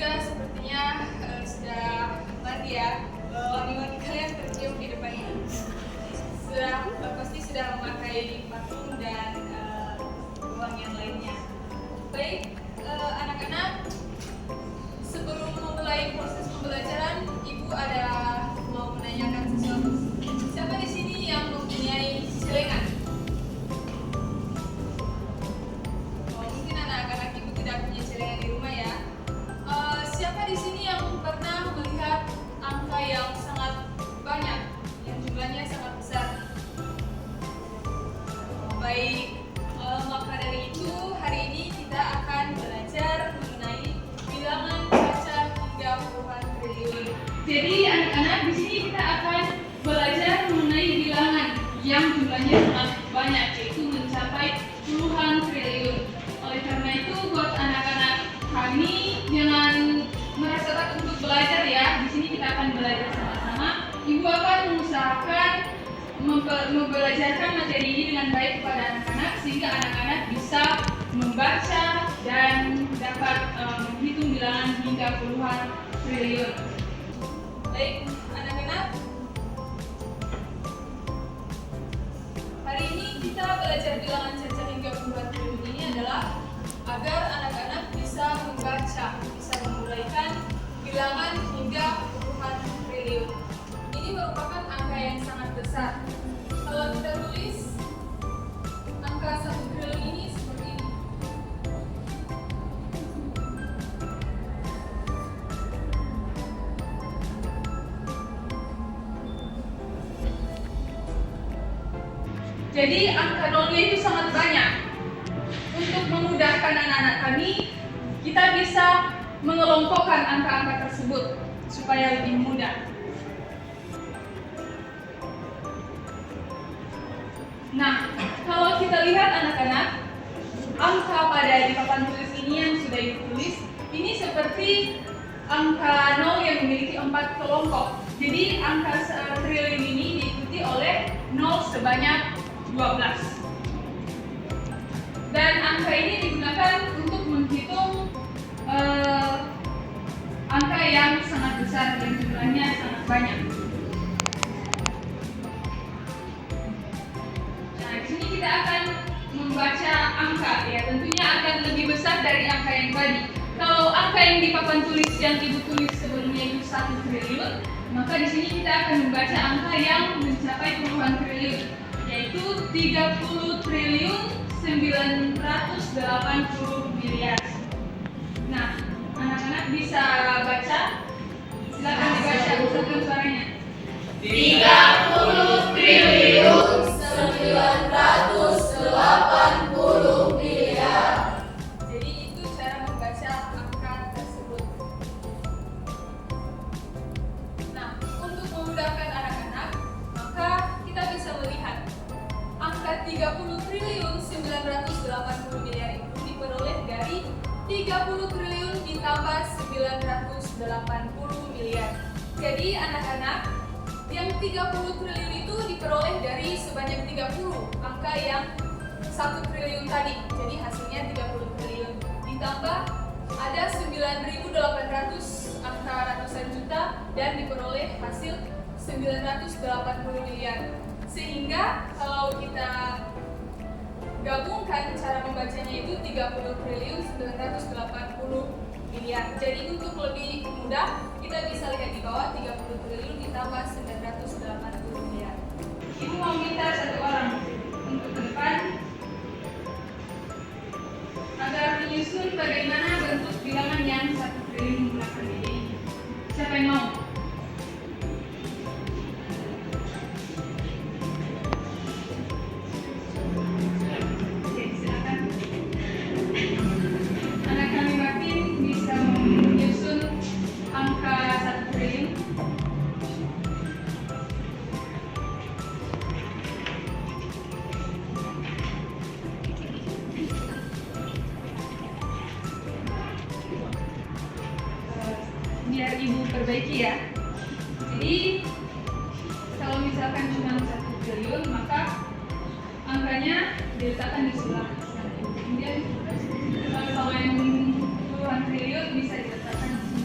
juga sepertinya sudah mati ya. Wangi-wangi kalian tercium di depan ini. Pasti sudah memakai parfum dan uang yang lainnya. Baik, anak-anak, sebelum memulai proses pembelajaran, Ibu ada mau menanyakan sesuatu. Siapa di sini yang mempunyai celengan? Mungkin anak-anak Ibu tidak punya celengan di rumah ya. Siapa di sini yang pernah melihat angka yang sangat banyak, yang jumlahnya sangat besar? Baik, maka dari itu hari ini kita akan belajar mengenai bilangan caca hingga puluhan triliun. Jadi anak-anak, di sini kita akan belajar mengenai bilangan yang jumlahnya sangat banyak, yaitu mencapai puluhan triliun. Oleh karena itu, buat anak-anak kami jangan merasa takut untuk belajar ya. Di sini kita akan belajar sama-sama. Ibu akan mengusahakan membelajarkan materi ini dengan baik kepada anak-anak sehingga anak-anak bisa membaca dan dapat menghitung bilangan hingga puluhan triliun. Baik, anak-anak, hari ini kita belajar bilangan caca hingga puluhan triliun ini adalah agar anak-anak bisa membaca, bisa menguraikan bilangan hingga puluhan triliun. Ini merupakan angka yang sangat besar. Kalau kita tulis angka 1 triliun ini seperti ini. Jadi angka nolnya itu sangat banyak. Untuk memudahkan anak-anak kami, kita bisa mengelompokkan angka-angka tersebut supaya lebih mudah. Nah, kalau kita lihat anak-anak, angka pada di papan tulis ini yang sudah ditulis, ini seperti angka 0 yang memiliki 4 kelompok. Jadi angka triliun ini diikuti oleh 0 sebanyak 12. Dan angka ini digunakan untuk menghitung angka yang sangat besar dan jumlahnya sangat banyak. Nah, di sini kita akan membaca angka ya, tentunya akan lebih besar dari angka yang tadi. Kalau angka yang di papan tulis yang Ibu tulis sebelumnya itu 1 triliun, maka di sini kita akan membaca angka yang mencapai puluhan triliun, yaitu 30 triliun 980 miliar. Nah, anak-anak bisa baca? Silakan dibaca, usahakan suaranya. 30 triliun 980 miliar. Jadi itu cara membaca angka tersebut. Nah, untuk memudahkan anak-anak, maka kita bisa melihat angka 30 triliun 980 miliar itu diperoleh dari 30 triliun ditambah 980 miliar. Jadi anak-anak, yang 30 triliun itu diperoleh dari sebanyak 30 angka yang 1 triliun tadi. Jadi hasilnya 30 triliun. Ditambah ada 9.800 angka ratusan juta dan diperoleh hasil 980 miliar. Sehingga kalau kita gabungkan cara membacanya itu 30 triliun 980 miliar. Jadi untuk lebih mudah kita bisa lihat di bawah 30 triliun ditambah 980 miliar. Ibu mau minta satu orang untuk ke depan agar menyusun bagaimana bentuk bilangan yang 1 triliun menggunakan ini. Siapa yang mau? Biar Ibu perbaiki ya. Jadi kalau misalkan cuma 1 triliun, maka angkanya diletakkan di sebelah kanan. Kemudian kalau yang puluhan triliun bisa diletakkan di sini.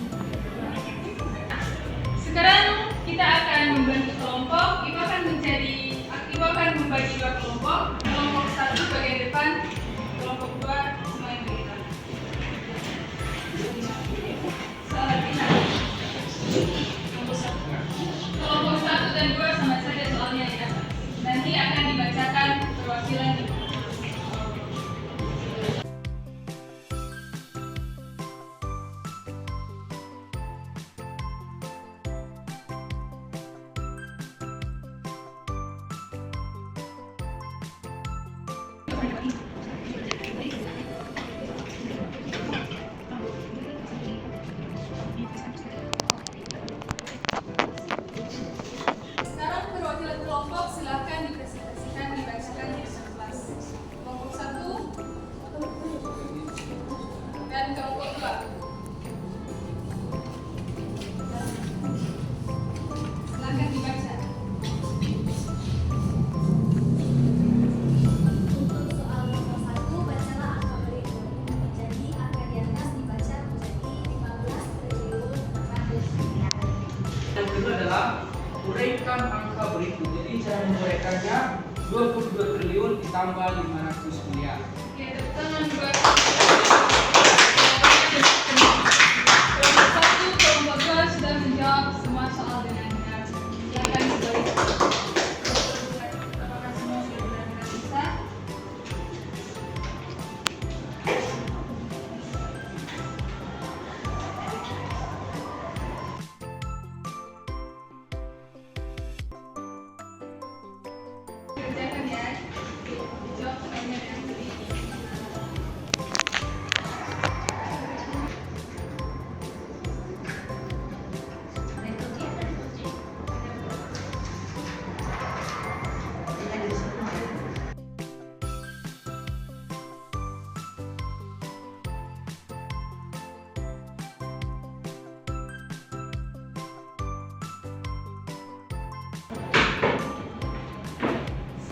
adalah uraikan angka berikut. Jadi cara menguraikannya 22 triliun ditambah 500 miliar. Oke, tepuk tangan buat kelompok 1, kelompok 2 sudah menjawab semua soal dengan benar. Silakan kembali. Apakah semua sudah benar-benar bisa? Kerjakan ya. Dijawab soalnya dengan teliti.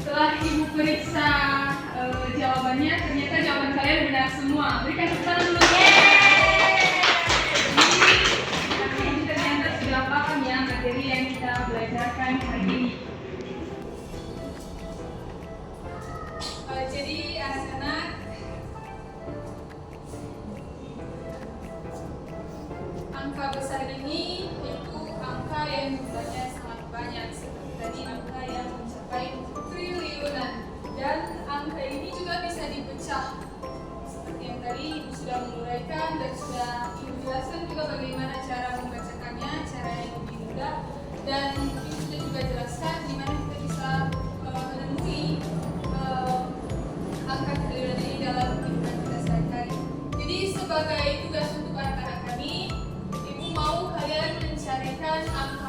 Setelah ibu periksa jawabannya, ternyata jawaban kalian benar semua. Berikan tepuk tangan dulu. Jadi ternyata sudah paham ya materi yang kita belajarkan hari ini. Jadi anak-anak, angka besar ini yaitu angka yang jumlahnya sangat banyak. Seperti tadi angka yang mencapai triliunan, dan angka ini juga bisa dipecah seperti yang tadi ibu sudah menguraikan dan sudah ibu jelaskan juga bagaimana cara membacakannya, cara yang lebih mudah, dan ibu sudah juga jelaskan di mana kita bisa menemui angka triliunan ini dalam kehidupan kita sehari-hari. Jadi sebagai tugas untuk anak-anak kami, ibu mau kalian mencarikan angka